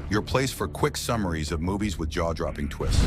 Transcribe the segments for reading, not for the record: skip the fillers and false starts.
your place for quick summaries of movies with jaw-dropping twists.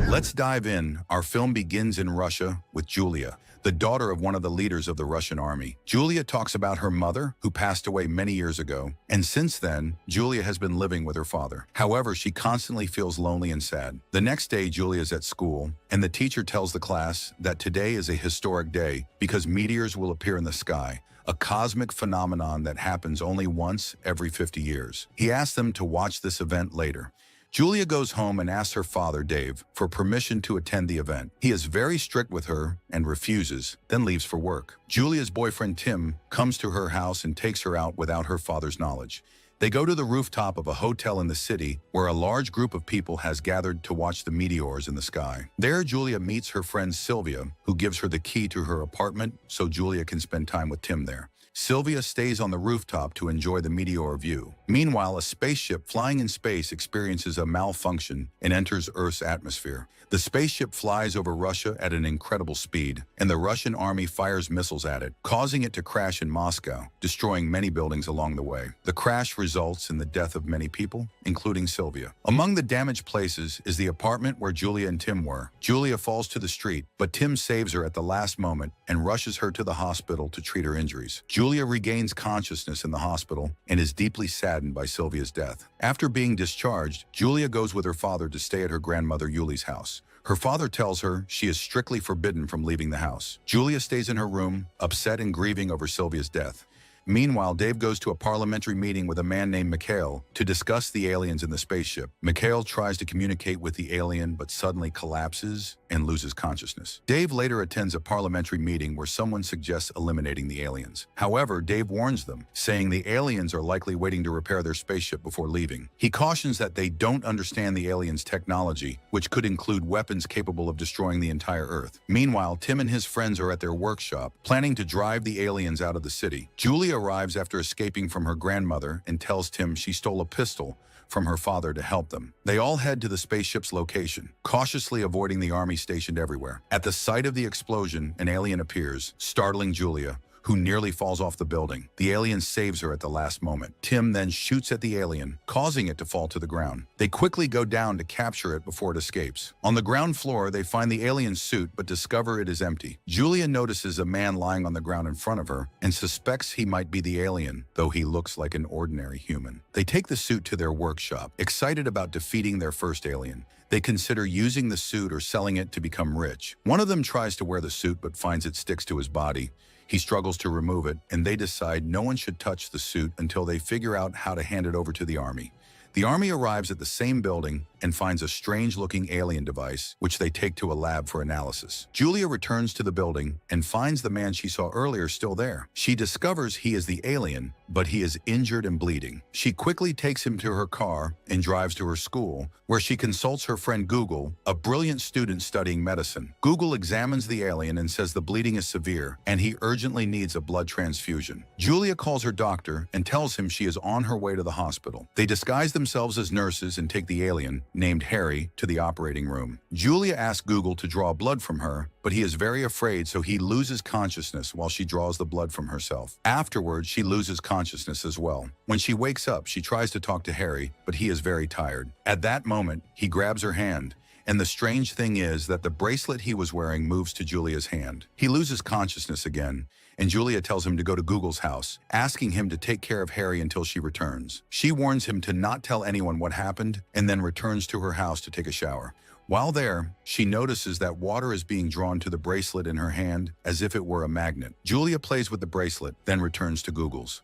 Let's dive in. Our film begins in Russia with Julia, the daughter of one of the leaders of the Russian army. Julia talks about her mother, who passed away many years ago, and since then, Julia has been living with her father. However, she constantly feels lonely and sad. The next day, Julia is at school, and the teacher tells the class that today is a historic day because meteors will appear in the sky, a cosmic phenomenon that happens only once every 50 years. He asks them to watch this event later. Julia goes home and asks her father, Dave, for permission to attend the event. He is very strict with her and refuses, then leaves for work. Julia's boyfriend, Tim, comes to her house and takes her out without her father's knowledge. They go to the rooftop of a hotel in the city where a large group of people has gathered to watch the meteors in the sky. There, Julia meets her friend Sylvia, who gives her the key to her apartment so Julia can spend time with Tim there. Sylvia stays on the rooftop to enjoy the meteor view. Meanwhile, a spaceship flying in space experiences a malfunction and enters Earth's atmosphere. The spaceship flies over Russia at an incredible speed, and the Russian army fires missiles at it, causing it to crash in Moscow, destroying many buildings along the way. The crash results in the death of many people, including Sylvia. Among the damaged places is the apartment where Julia and Tim were. Julia falls to the street, but Tim saves her at the last moment and rushes her to the hospital to treat her injuries. Julia regains consciousness in the hospital and is deeply saddened by Sylvia's death. After being discharged, Julia goes with her father to stay at her grandmother Yuli's house. Her father tells her she is strictly forbidden from leaving the house. Julia stays in her room, upset and grieving over Sylvia's death. Meanwhile, Dave goes to a parliamentary meeting with a man named Mikhail to discuss the aliens in the spaceship. Mikhail tries to communicate with the alien but suddenly collapses and loses consciousness. Dave later attends a parliamentary meeting where someone suggests eliminating the aliens. However, Dave warns them, saying the aliens are likely waiting to repair their spaceship before leaving. He cautions that they don't understand the aliens' technology, which could include weapons capable of destroying the entire Earth. Meanwhile, Tim and his friends are at their workshop, planning to drive the aliens out of the city. Julia arrives after escaping from her grandmother and tells Tim she stole a pistol from her father to help them. They all head to the spaceship's location, cautiously avoiding the army stationed everywhere. At the site of the explosion, an alien appears, startling Julia, who nearly falls off the building. The alien saves her at the last moment. Tim then shoots at the alien, causing it to fall to the ground. They quickly go down to capture it before it escapes. On the ground floor, they find the alien's suit but discover it is empty. Julia notices a man lying on the ground in front of her and suspects he might be the alien, though he looks like an ordinary human. They take the suit to their workshop, excited about defeating their first alien. They consider using the suit or selling it to become rich. One of them tries to wear the suit but finds it sticks to his body. He struggles to remove it, and they decide no one should touch the suit until they figure out how to hand it over to the army. The army arrives at the same building and finds a strange-looking alien device, which they take to a lab for analysis. Julia returns to the building and finds the man she saw earlier still there. She discovers he is the alien, but he is injured and bleeding. She quickly takes him to her car and drives to her school, where she consults her friend Google, a brilliant student studying medicine. Google examines the alien and says the bleeding is severe, and he urgently needs a blood transfusion. Julia calls her doctor and tells him she is on her way to the hospital. They disguise themselves as nurses and take the alien, named Harry, to the operating room. Julia asks Google to draw blood from her, but he is very afraid, so he loses consciousness while she draws the blood from herself. Afterwards, she loses consciousness as well. When she wakes up, she tries to talk to Harry, but he is very tired. At that moment, he grabs her hand, and the strange thing is that the bracelet he was wearing moves to Julia's hand. He loses consciousness again, and Julia tells him to go to Google's house, asking him to take care of Harry until she returns. She warns him to not tell anyone what happened, and then returns to her house to take a shower. While there, she notices that water is being drawn to the bracelet in her hand as if it were a magnet. Julia plays with the bracelet, then returns to Google's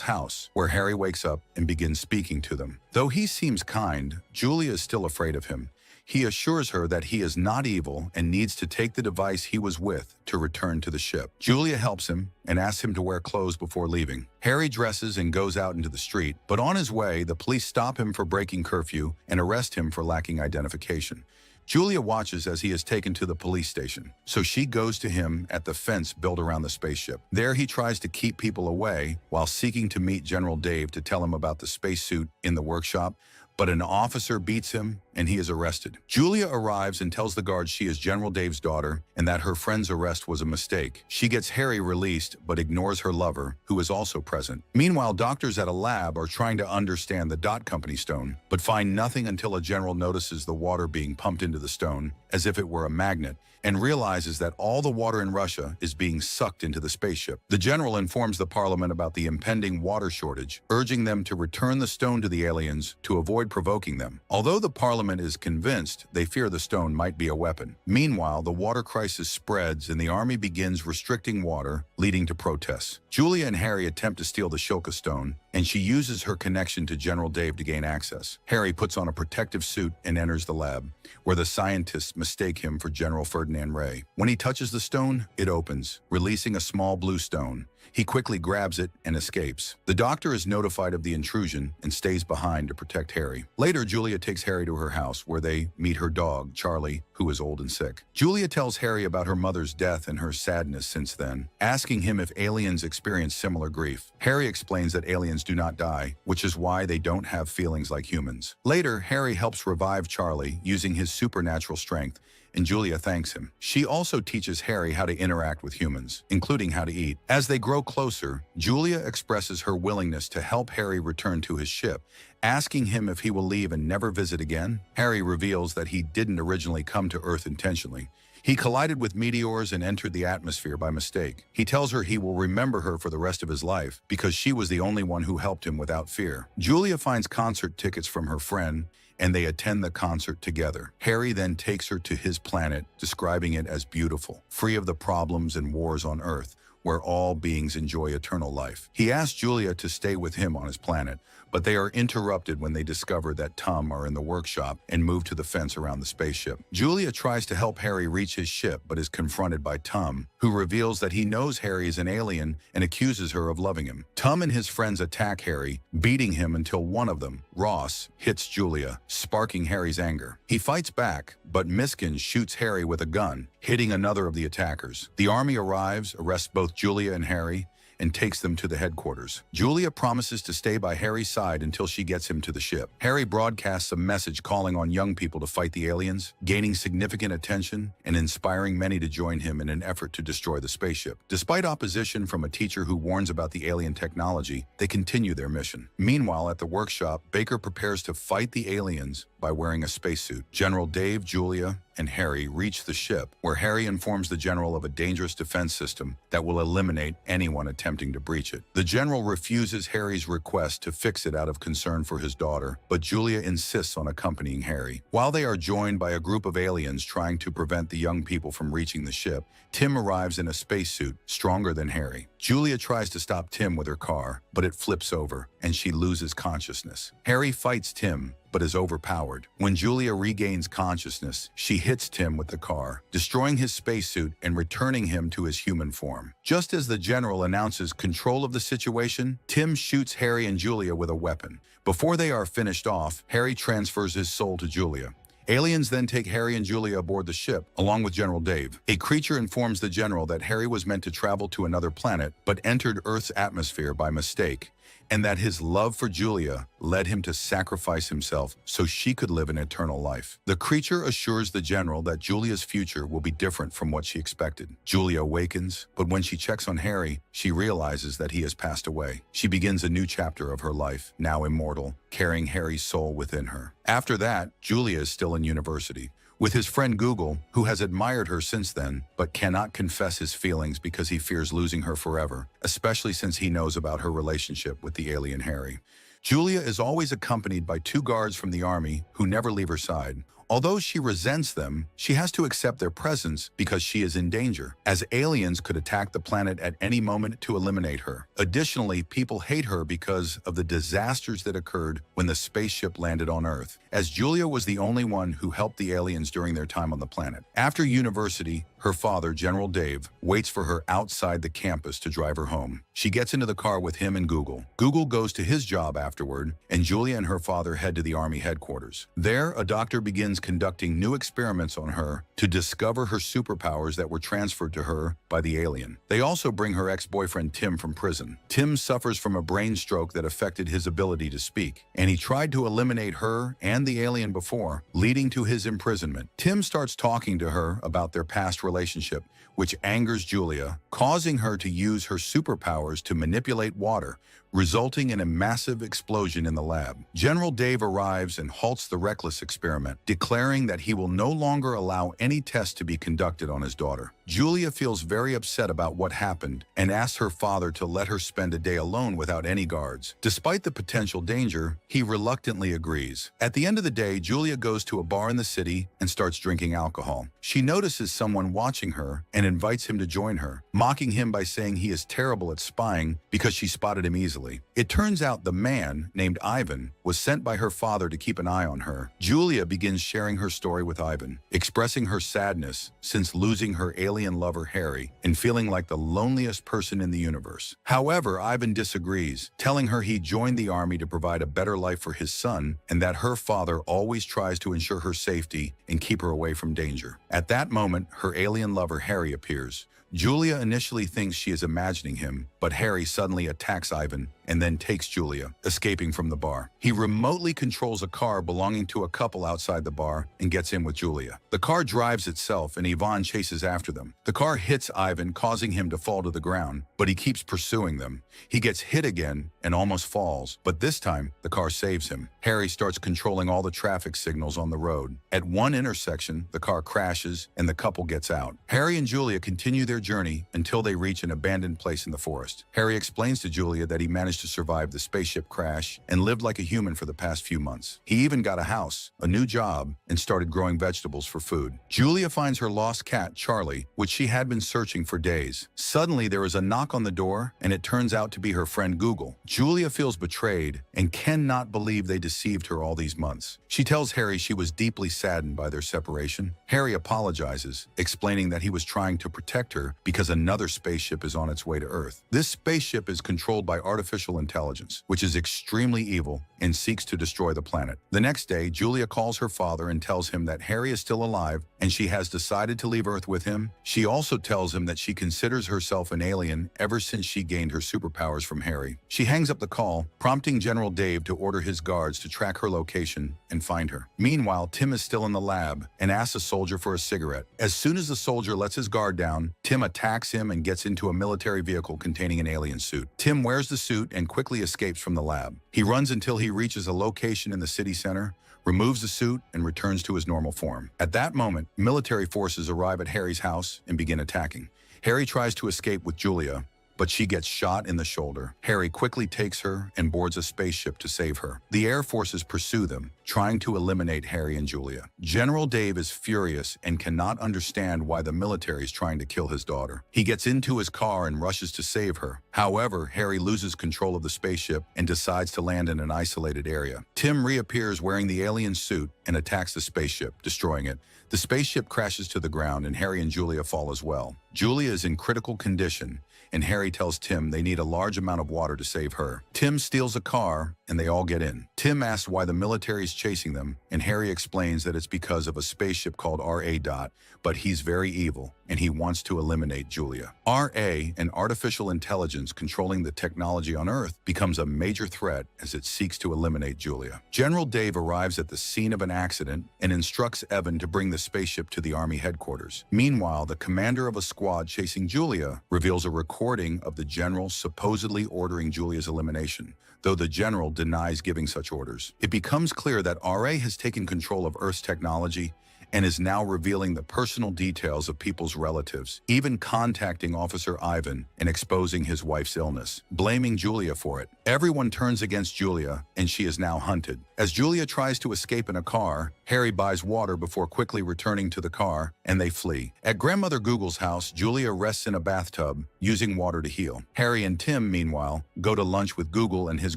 house, where Harry wakes up and begins speaking to them. Though he seems kind, Julia is still afraid of him. He assures her that he is not evil and needs to take the device he was with to return to the ship. Julia helps him and asks him to wear clothes before leaving. Harry dresses and goes out into the street, but on his way, the police stop him for breaking curfew and arrest him for lacking identification. Julia watches as he is taken to the police station, so she goes to him at the fence built around the spaceship. There he tries to keep people away while seeking to meet General Dave to tell him about the spacesuit in the workshop, but an officer beats him and he is arrested. Julia arrives and tells the guards she is General Dave's daughter and that her friend's arrest was a mistake. She gets Harry released but ignores her lover, who is also present. Meanwhile, doctors at a lab are trying to understand the Dot Company stone, but find nothing until a general notices the water being pumped into the stone, as if it were a magnet, and realizes that all the water in Russia is being sucked into the spaceship. The general informs the parliament about the impending water shortage, urging them to return the stone to the aliens to avoid provoking them. Although the parliament is convinced, they fear the stone might be a weapon. Meanwhile, the water crisis spreads and the army begins restricting water, leading to protests. Julia and Harry attempt to steal the Shilka stone, and she uses her connection to General Dave to gain access. Harry puts on a protective suit and enters the lab, where the scientists mistake him for General Ferdinand Ray. When he touches the stone, it opens, releasing a small blue stone. He quickly grabs it and escapes. The doctor is notified of the intrusion and stays behind to protect Harry. Later, Julia takes Harry to her house, where they meet her dog, Charlie, who is old and sick. Julia tells Harry about her mother's death and her sadness since then, asking him if aliens experience similar grief. Harry explains that aliens do not die, which is why they don't have feelings like humans. Later, Harry helps revive Charlie using his supernatural strength, and Julia thanks him. She also teaches Harry how to interact with humans, including how to eat. As they grow closer, Julia expresses her willingness to help Harry return to his ship, asking him if he will leave and never visit again. Harry reveals that he didn't originally come to Earth intentionally. He collided with meteors and entered the atmosphere by mistake. He tells her he will remember her for the rest of his life because she was the only one who helped him without fear. Julia finds concert tickets from her friend, and they attend the concert together. Harry then takes her to his planet, describing it as beautiful, free of the problems and wars on Earth, where all beings enjoy eternal life. He asks Julia to stay with him on his planet, but they are interrupted when they discover that Tom are in the workshop and move to the fence around the spaceship. Julia tries to help Harry reach his ship, but is confronted by Tom, who reveals that he knows Harry is an alien and accuses her of loving him. Tom and his friends attack Harry, beating him until one of them, Ross, hits Julia, sparking Harry's anger. He fights back, but Miskin shoots Harry with a gun, hitting another of the attackers. The army arrives, arrests both Julia and Harry, and takes them to the headquarters. Julia promises to stay by Harry's side until she gets him to the ship. Harry broadcasts a message calling on young people to fight the aliens, gaining significant attention and inspiring many to join him in an effort to destroy the spaceship. Despite opposition from a teacher who warns about the alien technology, they continue their mission. Meanwhile, at the workshop, Baker prepares to fight the aliens by wearing a spacesuit. General Dave, Julia, and Harry reach the ship, where Harry informs the general of a dangerous defense system that will eliminate anyone attempting to breach it. The general refuses Harry's request to fix it out of concern for his daughter, but Julia insists on accompanying Harry. While they are joined by a group of aliens trying to prevent the young people from reaching the ship, Tim arrives in a spacesuit, stronger than Harry. Julia tries to stop Tim with her car, but it flips over, and she loses consciousness. Harry fights Tim, but is overpowered. When Julia regains consciousness, she hits Tim with the car, destroying his spacesuit and returning him to his human form. Just as the general announces control of the situation, Tim shoots Harry and Julia with a weapon. Before they are finished off, Harry transfers his soul to Julia. Aliens then take Harry and Julia aboard the ship, along with General Dave. A creature informs the general that Harry was meant to travel to another planet, but entered Earth's atmosphere by mistake, and that his love for Julia led him to sacrifice himself so she could live an eternal life. The creature assures the general that Julia's future will be different from what she expected. Julia awakens, but when she checks on Harry, she realizes that he has passed away. She begins a new chapter of her life, now immortal, carrying Harry's soul within her. After that, Julia is still in university, with his friend Google, who has admired her since then, but cannot confess his feelings because he fears losing her forever, especially since he knows about her relationship with the alien Harry. Julia is always accompanied by 2 guards from the army who never leave her side. Although she resents them, she has to accept their presence because she is in danger, as aliens could attack the planet at any moment to eliminate her. Additionally, people hate her because of the disasters that occurred when the spaceship landed on Earth, as Julia was the only one who helped the aliens during their time on the planet. After university, her father, General Dave, waits for her outside the campus to drive her home. She gets into the car with him and Google. Google goes to his job afterward, and Julia and her father head to the army headquarters. There, a doctor begins begins conducting new experiments on her to discover her superpowers that were transferred to her by the alien. They also bring her ex-boyfriend Tim from prison. Tim suffers from a brain stroke that affected his ability to speak, and he tried to eliminate her and the alien before, leading to his imprisonment. Tim starts talking to her about their past relationship, which angers Julia, causing her to use her superpowers to manipulate water, resulting in a massive explosion in the lab. General Dave arrives and halts the reckless experiment, declaring that he will no longer allow any tests to be conducted on his daughter. Julia feels very upset about what happened and asks her father to let her spend a day alone without any guards. Despite the potential danger, he reluctantly agrees. At the end of the day, Julia goes to a bar in the city and starts drinking alcohol. She notices someone watching her and invites him to join her, mocking him by saying he is terrible at spying because she spotted him easily. It turns out the man, named Ivan, was sent by her father to keep an eye on her. Julia begins sharing her story with Ivan, expressing her sadness since losing her alien lover Harry and feeling like the loneliest person in the universe. However, Ivan disagrees, telling her he joined the army to provide a better life for his son and that her father always tries to ensure her safety and keep her away from danger. At that moment, her alien lover Harry appears. Julia initially thinks she is imagining him, but Harry suddenly attacks Ivan and then takes Julia, escaping from the bar. He remotely controls a car belonging to a couple outside the bar and gets in with Julia. The car drives itself and Yvonne chases after them. The car hits Ivan, causing him to fall to the ground, but he keeps pursuing them. He gets hit again and almost falls, but this time the car saves him. Harry starts controlling all the traffic signals on the road. At one intersection, the car crashes and the couple gets out. Harry and Julia continue their journey until they reach an abandoned place in the forest. Harry explains to Julia that he managed to survive the spaceship crash and lived like a human for the past few months. He even got a house, a new job, and started growing vegetables for food. Julia finds her lost cat, Charlie, which she had been searching for days. Suddenly, there is a knock on the door, and it turns out to be her friend Google. Julia feels betrayed and cannot believe they deceived her all these months. She tells Harry she was deeply saddened by their separation. Harry apologizes, explaining that he was trying to protect her because another spaceship is on its way to Earth. This spaceship is controlled by artificial intelligence, which is extremely evil and seeks to destroy the planet. The next day, Julia calls her father and tells him that Harry is still alive and she has decided to leave Earth with him. She also tells him that she considers herself an alien ever since she gained her superpowers from Harry. She hangs up the call, prompting General Dave to order his guards to track her location and find her. Meanwhile, Tim is still in the lab and asks a soldier for a cigarette. As soon as the soldier lets his guard down, Tim attacks him and gets into a military vehicle containing an alien suit. Tim wears the suit and quickly escapes from the lab. He runs until he reaches a location in the city center, removes the suit, and returns to his normal form. At that moment, military forces arrive at Harry's house and begin attacking. Harry tries to escape with Julia, but she gets shot in the shoulder. Harry quickly takes her and boards a spaceship to save her. The air forces pursue them, trying to eliminate Harry and Julia. General Dave is furious and cannot understand why the military is trying to kill his daughter. He gets into his car and rushes to save her. However, Harry loses control of the spaceship and decides to land in an isolated area. Tim reappears wearing the alien suit and attacks the spaceship, destroying it. The spaceship crashes to the ground and Harry and Julia fall as well. Julia is in critical condition, and Harry tells Tim they need a large amount of water to save her. Tim steals a car, and they all get in. Tim asks why the military is chasing them, and Harry explains that it's because of a spaceship called RA. But he's very evil, and he wants to eliminate Julia. RA, an artificial intelligence controlling the technology on Earth, becomes a major threat as it seeks to eliminate Julia. General Dave arrives at the scene of an accident and instructs Evan to bring the spaceship to the Army headquarters. Meanwhile, the commander of a squad chasing Julia reveals a recording of the general supposedly ordering Julia's elimination, though the general denies giving such orders. It becomes clear that RA has taken control of Earth's technology and is now revealing the personal details of people's relatives, even contacting Officer Ivan and exposing his wife's illness, blaming Julia for it. Everyone turns against Julia, and she is now hunted. As Julia tries to escape in a car, Harry buys water before quickly returning to the car, and they flee. At Grandmother Google's house, Julia rests in a bathtub, using water to heal. Harry and Tim, meanwhile, go to lunch with Google and his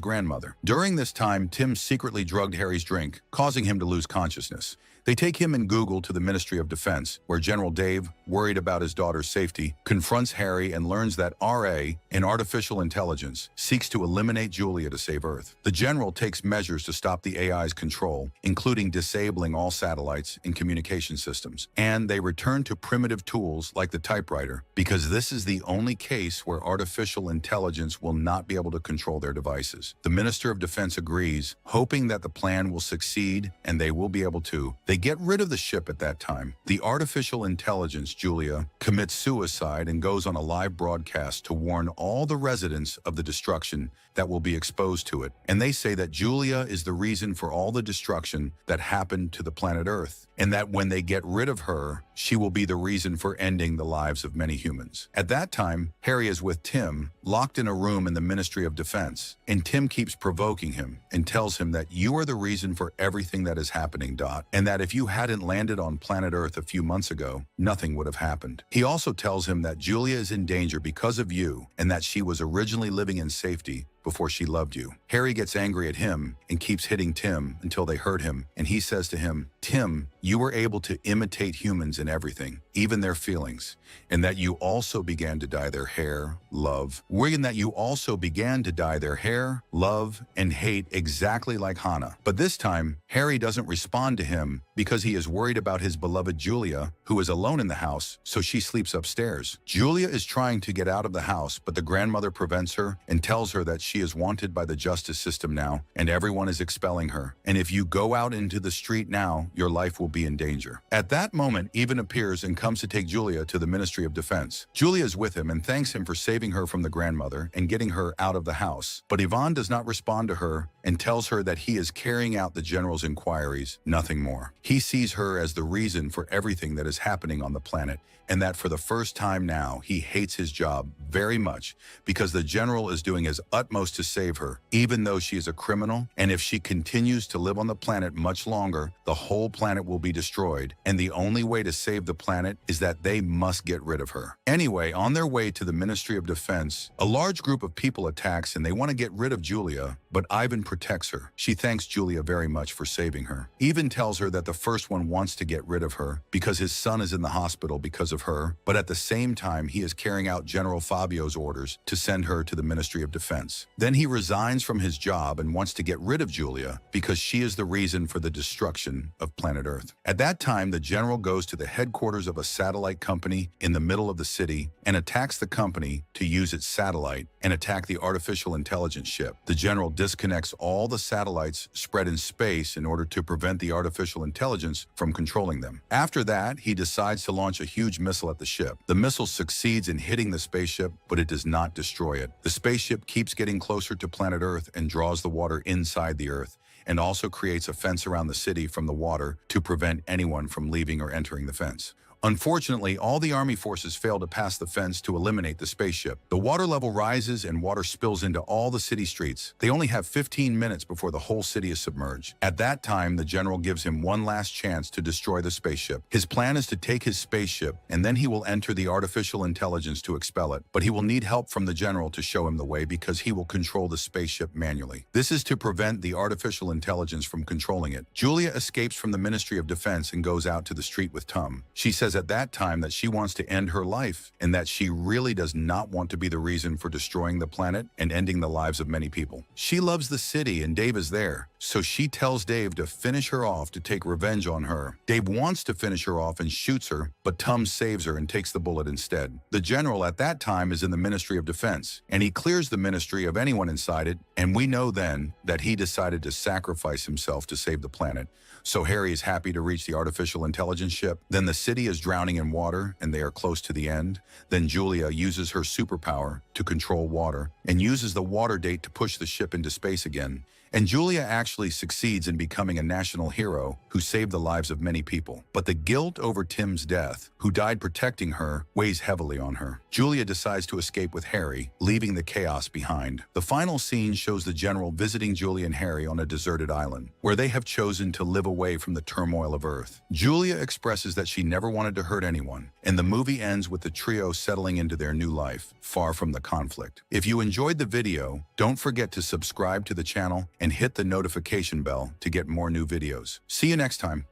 grandmother. During this time, Tim secretly drugged Harry's drink, causing him to lose consciousness. They take him and Google to the Ministry of Defense, where General Dave, worried about his daughter's safety, confronts Harry and learns that RA, an artificial intelligence, seeks to eliminate Julia to save Earth. The general takes measures to stop the AI's control, including disabling all satellites and communication systems. And they return to primitive tools like the typewriter, because this is the only case where artificial intelligence will not be able to control their devices. The Minister of Defense agrees, hoping that the plan will succeed and they will be able to. They get rid of the ship at that time. The artificial intelligence, Julia, commits suicide and goes on a live broadcast to warn all the residents of the destruction that will be exposed to it. And they say that Julia is the reason for all the destruction that happened to the planet Earth, and that when they get rid of her, she will be the reason for ending the lives of many humans. At that time, Harry is with Tim, locked in a room in the Ministry of Defense, and Tim keeps provoking him and tells him that you are the reason for everything that is happening, Dot, and that if you hadn't landed on planet Earth a few months ago, nothing would have happened. He also tells him that Julia is in danger because of you, and that she was originally living in safety before she loved you. Harry gets angry at him and keeps hitting Tim until they hurt him, and he says to him, Tim, you were able to imitate humans in everything, even their feelings, and that you also began to dye their hair, love, and that you also began to dye their hair, love, and hate exactly like Hannah. But this time, Harry doesn't respond to him because he is worried about his beloved Julia, who is alone in the house, so she sleeps upstairs. Julia is trying to get out of the house, but the grandmother prevents her and tells her that she is wanted by the justice system now, and everyone is expelling her. And if you go out into the street now, your life will be in danger. At that moment, Evan appears and comes to take Julia to the Ministry of Defense. Julia is with him and thanks him for saving her from the grandmother and getting her out of the house. But Ivan does not respond to her and tells her that he is carrying out the general's inquiries, nothing more. He sees her as the reason for everything that is happening on the planet, and that for the first time now, he hates his job very much because the general is doing his utmost to save her, even though she is a criminal, and if she continues to live on the planet much longer, the whole planet will be destroyed, and the only way to save the planet is that they must get rid of her. Anyway, on their way to the Ministry of Defense, a large group of people attacks and they want to get rid of Julia, but Ivan protects her. She thanks Julia very much for saving her. Ivan tells her that the first one wants to get rid of her because his son is in the hospital because of her, but at the same time, he is carrying out General Fabio's orders to send her to the Ministry of Defense. Then he resigns from his job and wants to get rid of Julia because she is the reason for the destruction of planet Earth. At that time, the general goes to the headquarters of a satellite company in the middle of the city and attacks the company to use its satellite and attack the artificial intelligence ship. The general disconnects all the satellites spread in space in order to prevent the artificial intelligence from controlling them. After that, he decides to launch a huge missile at the ship. The missile succeeds in hitting the spaceship, but it does not destroy it. The spaceship keeps getting closer to planet Earth and draws the water inside the Earth, and also creates a fence around the city from the water to prevent anyone from leaving or entering the fence. Unfortunately, all the army forces fail to pass the fence to eliminate the spaceship. The water level rises and water spills into all the city streets. They only have 15 minutes before the whole city is submerged. At that time, the general gives him one last chance to destroy the spaceship. His plan is to take his spaceship, and then he will enter the artificial intelligence to expel it. But he will need help from the general to show him the way because he will control the spaceship manually. This is to prevent the artificial intelligence from controlling it. Julia escapes from the Ministry of Defense and goes out to the street with Tom. She says at that time that she wants to end her life and that she really does not want to be the reason for destroying the planet and ending the lives of many people. She loves the city and Dave is there, so she tells Dave to finish her off to take revenge on her. Dave wants to finish her off and shoots her, but Tom saves her and takes the bullet instead. The general at that time is in the Ministry of Defense, and he clears the ministry of anyone inside it, and we know then that he decided to sacrifice himself to save the planet. So Harry is happy to reach the artificial intelligence ship. Then the city is drowning in water and they are close to the end. Then Julia uses her superpower to control water and uses the water date to push the ship into space again. And Julia actually succeeds in becoming a national hero who saved the lives of many people. But the guilt over Tim's death, who died protecting her, weighs heavily on her. Julia decides to escape with Harry, leaving the chaos behind. The final scene shows the general visiting Julia and Harry on a deserted island, where they have chosen to live away from the turmoil of Earth. Julia expresses that she never wanted to hurt anyone, and the movie ends with the trio settling into their new life, far from the conflict. If you enjoyed the video, don't forget to subscribe to the channel and hit the notification bell to get more new videos. See you next time.